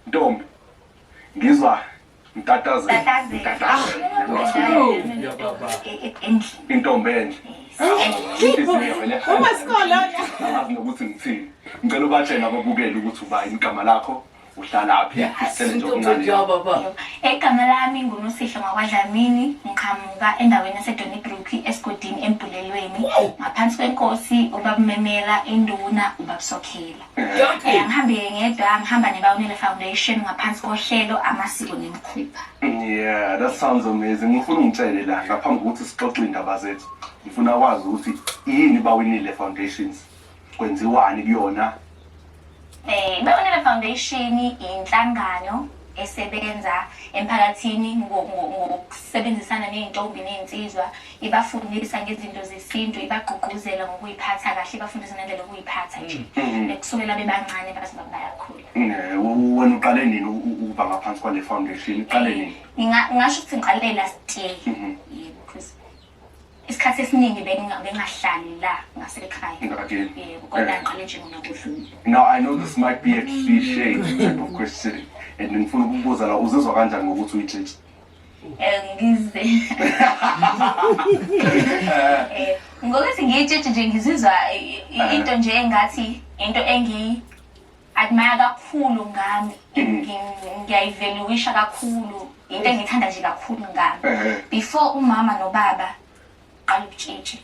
Ntombi, ngizwa ntatazela. Intombi enhle. Uma sikolo Angazi nokuthi ngithini. Ngicela ubatshele ababukeli ukuthi ubayini igama lakho, uhlalaphi, isithele nje okuncane. Igama lami nguNosihle Ngwakwadlamini, ngiqhamuka endaweni yaseDonnybrook esigodini Embulelweni, ngaphansi kwenkosi ubabumemela induna ubabusokhela. Ngihambe ngedwa, ngihamba neBawunele Foundation ngaphansi kohlelo amasiko nemikhuba. Yeah, that sounds amazing. Ngifuna ungitshele la ngaphambi kokuthi sixoxe indaba zethu. Ngifuna kwazi ukuthi yini Bawinile Foundations. Kwenziwani kuyona? Bawunele Foundation inhlangano esebenza emphakathini ngokusebenzisana nezintombi nezinsizwa, ibafundisa ngezinto zesintu, ibagqugquzela ngokuyiphatha kahle, ibafundisa nendlela yokuyiphatha nje. Kusukela bebancane baze bayakhula. Wena uqale nini ukuba ngaphansi kwale foundation? Uqale nini? Ngingasho ukuthi ngiqale last year. Because isikhathi esiningi bengahlali la ngasekhaya. Yebo, kodwa ngiqale nje ngokuhlula. Now I know this might be a cliche type of question. And ngifuna ukubuza la uzizwa kanjani ngokuthi uyitshitshi? Ngize. Ngokuthi ngiyitshitshi nje ngizizwa into nje engathi into admire kakhulu ngami. Ngiyayivaluisha kakhulu. Into engithanda nje kakhulu ngami. Before umama nobaba qala ukutshitshi.